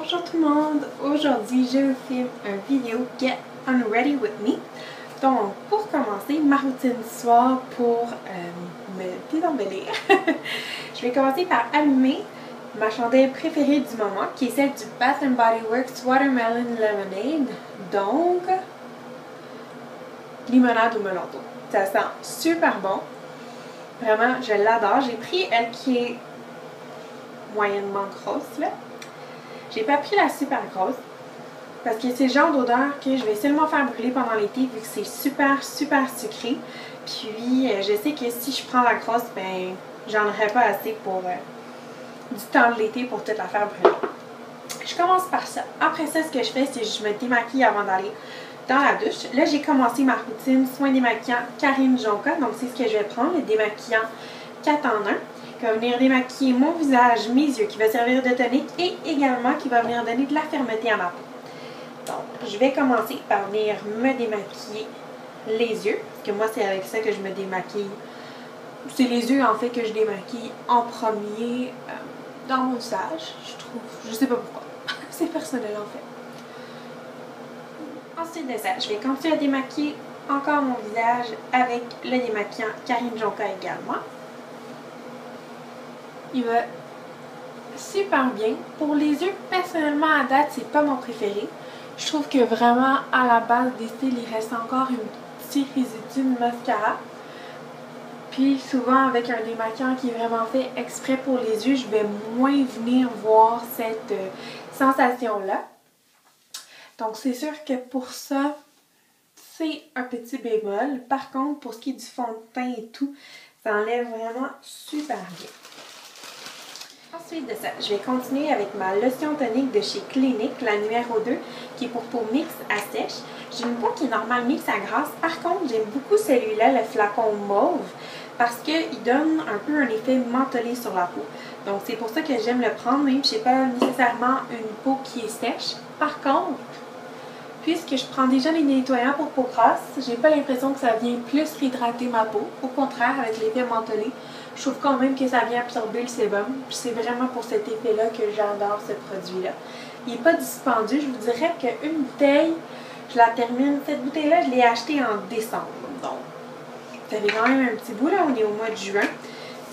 Bonjour tout le monde! Aujourd'hui, je vous filme une vidéo Get Unready With Me. Donc, pour commencer, ma routine du soir pour me désembellir. Je vais commencer par allumer ma chandelle préférée du moment, qui est celle du Bath & Body Works Watermelon Lemonade. Donc, limonade au melon d'eau. Ça sent super bon. Vraiment, je l'adore. J'ai pris elle qui est moyennement grosse, là. J'ai pas pris la super grosse parce que c'est le genre d'odeur que je vais seulement faire brûler pendant l'été vu que c'est super sucré. Puis je sais que si je prends la grosse, ben j'en aurais pas assez pour du temps de l'été pour toute la faire brûler. Je commence par ça. Après ça, ce que je fais, c'est que je me démaquille avant d'aller dans la douche. Là, j'ai commencé ma routine soin démaquillant Karine Jonka. Donc c'est ce que je vais prendre, le démaquillant 4 en 1. Qui va venir démaquiller mon visage, mes yeux, qui va servir de tonique et également qui va venir donner de la fermeté à ma peau. Donc, je vais commencer par venir me démaquiller les yeux, parce que moi, c'est avec ça que je me démaquille. C'est les yeux, en fait, que je démaquille en premier dans mon visage, je trouve. Je sais pas pourquoi. C'est personnel, en fait. Ensuite de ça, je vais continuer à démaquiller encore mon visage avec le démaquillant Karine Jonka également. Il va super bien. Pour les yeux, personnellement, à date, c'est pas mon préféré. Je trouve que vraiment, à la base des styles, il reste encore une petite résidue de mascara. Puis souvent, avec un démaquillant qui est vraiment fait exprès pour les yeux, je vais moins venir voir cette sensation-là. Donc, c'est sûr que pour ça, c'est un petit bémol. Par contre, pour ce qui est du fond de teint et tout, ça enlève vraiment super bien. Ensuite de ça, je vais continuer avec ma lotion tonique de chez Clinique, la numéro 2, qui est pour peau mix à sèche. J'ai une peau qui est normale mix à grasse. Par contre, j'aime beaucoup celui-là, le flacon mauve, parce qu'il donne un peu un effet mentholé sur la peau. Donc, c'est pour ça que j'aime le prendre, même si je n'ai pas nécessairement une peau qui est sèche. Par contre, puisque je prends déjà les nettoyants pour peau grasse, j'ai pas l'impression que ça vient plus réhydrater ma peau. Au contraire, avec l'effet mentholé, je trouve quand même que ça vient absorber le sébum. Puis c'est vraiment pour cet effet-là que j'adore ce produit-là. Il n'est pas dispendieux. Je vous dirais qu'une bouteille, je la termine. Cette bouteille-là, je l'ai achetée en décembre. Donc, ça fait quand même un petit bout. Là, on est au mois de juin.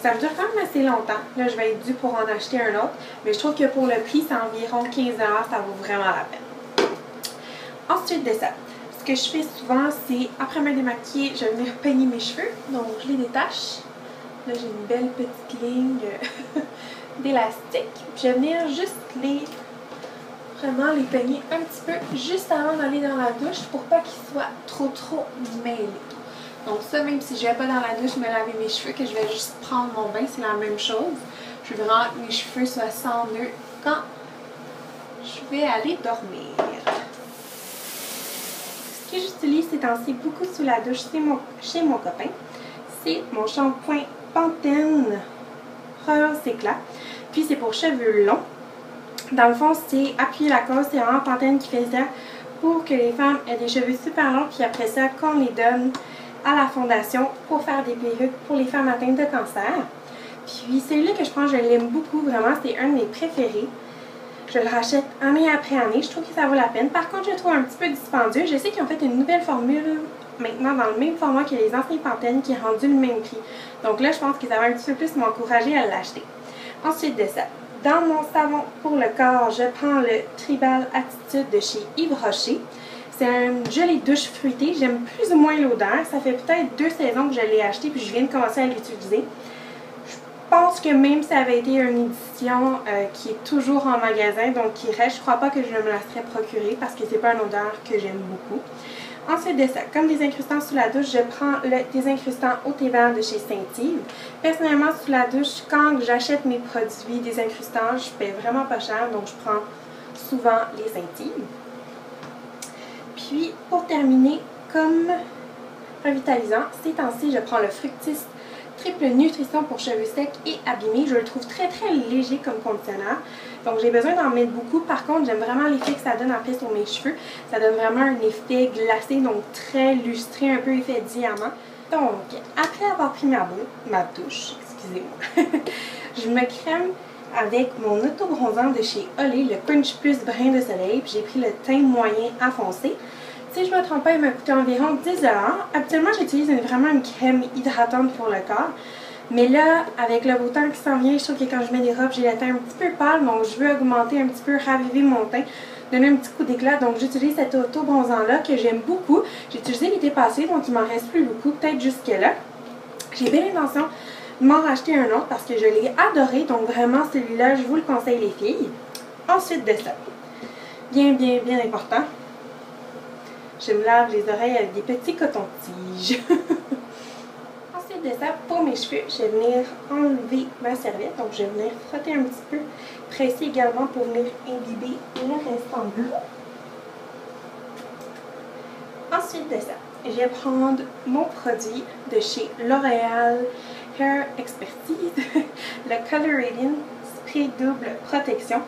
Ça me dure quand même assez longtemps. Là, je vais être due pour en acheter un autre. Mais je trouve que pour le prix, c'est environ 15 $. Ça vaut vraiment la peine. Ensuite de ça, ce que je fais souvent, c'est après me démaquiller, je vais venir peigner mes cheveux. Donc, je les détache. Là, j'ai une belle petite ligne d'élastique. Je vais venir juste vraiment les peigner un petit peu juste avant d'aller dans la douche pour pas qu'ils soient trop mêlés. Donc ça, même si je vais pas dans la douche me laver mes cheveux, que je vais juste prendre mon bain, c'est la même chose. Je veux vraiment que mes cheveux soient sans nœud quand je vais aller dormir. Ce que j'utilise ces temps-ci beaucoup sous la douche, c'est chez mon copain. C'est mon shampoing Pantene Rose Éclat. Puis c'est pour cheveux longs. Dans le fond, c'est appuyer la cause. C'est vraiment Pantene qui fait ça pour que les femmes aient des cheveux super longs. Puis après ça, qu'on les donne à la fondation pour faire des perruques pour les femmes atteintes de cancer. Puis celui-là que je prends, je l'aime beaucoup. Vraiment, c'est un de mes préférés. Je le rachète année après année. Je trouve que ça vaut la peine. Par contre, je le trouve un petit peu dispendieux. Je sais qu'ils ont fait une nouvelle formule maintenant dans le même format que les anciens Pantene qui est rendu le même prix. Donc là, je pense que ça va un petit peu plus m'encourager à l'acheter. Ensuite de ça, dans mon savon pour le corps, je prends le Tribal Attitude de chez Yves Rocher. C'est un gelé douche fruité. J'aime plus ou moins l'odeur. Ça fait peut-être 2 saisons que je l'ai acheté puis je viens de commencer à l'utiliser. Je pense que même si ça avait été une édition qui est toujours en magasin, donc qui reste, je crois pas que je me la serais procurée parce que c'est pas une odeur que j'aime beaucoup. Ensuite de ça, comme désincrustant sous la douche, je prends le désincrustant au thé vert de chez Saint-Yves. Personnellement, sous la douche, quand j'achète mes produits désincrustants, je paie vraiment pas cher, donc je prends souvent les Saint-Yves. Puis, pour terminer, comme revitalisant, ces temps-ci, je prends le Fructis Triple Nutrition pour cheveux secs et abîmés. Je le trouve très léger comme conditionneur. Donc j'ai besoin d'en mettre beaucoup. Par contre, j'aime vraiment l'effet que ça donne après sur mes cheveux. Ça donne vraiment un effet glacé, donc très lustré, un peu effet diamant. Donc, après avoir pris ma douche, excusez-moi, je me crème avec mon auto-bronzant de chez Olé, le Crunch Plus Brin de Soleil. Puis j'ai pris le teint moyen à foncé. Si je ne me trompe pas, il m'a coûté environ 10 $. Habituellement, j'utilise vraiment une crème hydratante pour le corps. Mais là, avec le beau temps qui s'en vient, je trouve que quand je mets des robes, j'ai le teint un petit peu pâle. Donc, je veux augmenter un petit peu, raviver mon teint, donner un petit coup d'éclat. Donc, j'utilise cet auto-bronzant-là que j'aime beaucoup. J'ai utilisé l'été passé, donc il m'en reste plus beaucoup, peut-être jusque-là. J'ai bien l'intention de m'en racheter un autre parce que je l'ai adoré. Donc, vraiment, celui-là, je vous le conseille, les filles. Ensuite de ça, bien important, je me lave les oreilles avec des petits cotons-tiges. Ensuite de ça, pour mes cheveux, je vais venir enlever ma serviette. Donc, je vais venir frotter un petit peu, presser également pour venir imbiber le restant bleu. Ensuite de ça, je vais prendre mon produit de chez L'Oréal Hair Expertise, le Color Radiant Spray Double Protection.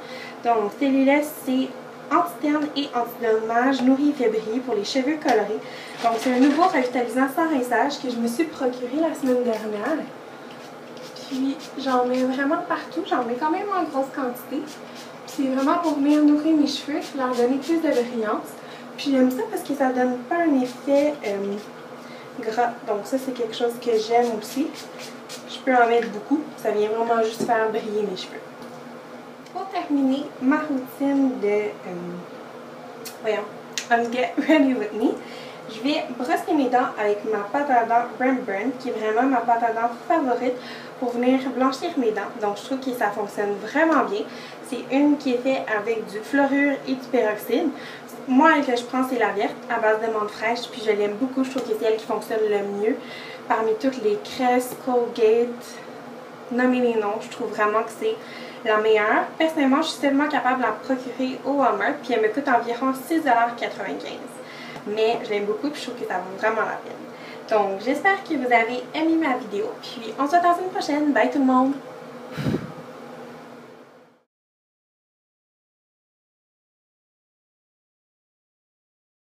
Donc, celui-là, c'est anti-terne et anti-dommage, nourri et fait briller pour les cheveux colorés. Donc, c'est un nouveau revitalisant sans rinçage que je me suis procuré la semaine dernière. Puis, j'en mets vraiment partout. J'en mets quand même en grosse quantité. C'est vraiment pour venir nourrir mes cheveux, leur donner plus de brillance. Puis, j'aime ça parce que ça donne pas un effet gras. Donc, ça, c'est quelque chose que j'aime aussi. Je peux en mettre beaucoup. Ça vient vraiment juste faire briller mes cheveux. Pour terminer ma routine de Get Ready With Me, je vais brosser mes dents avec ma pâte à dents Rembrandt, qui est vraiment ma pâte à dents favorite pour venir blanchir mes dents. Donc, je trouve que ça fonctionne vraiment bien. C'est une qui est faite avec du fluorure et du peroxyde. Moi, elle que je prends, c'est la verte à base de menthe fraîche, puis je l'aime beaucoup. Je trouve que c'est elle qui fonctionne le mieux parmi toutes les Crest, Colgate, nommez les noms. Je trouve vraiment que c'est la meilleure. Personnellement, je suis seulement capable de la procurer au Walmart, puis elle me coûte environ 6,95 $. Mais je l'aime beaucoup, puis je trouve que ça vaut vraiment la peine. Donc, j'espère que vous avez aimé ma vidéo, puis on se voit dans une prochaine. Bye tout le monde!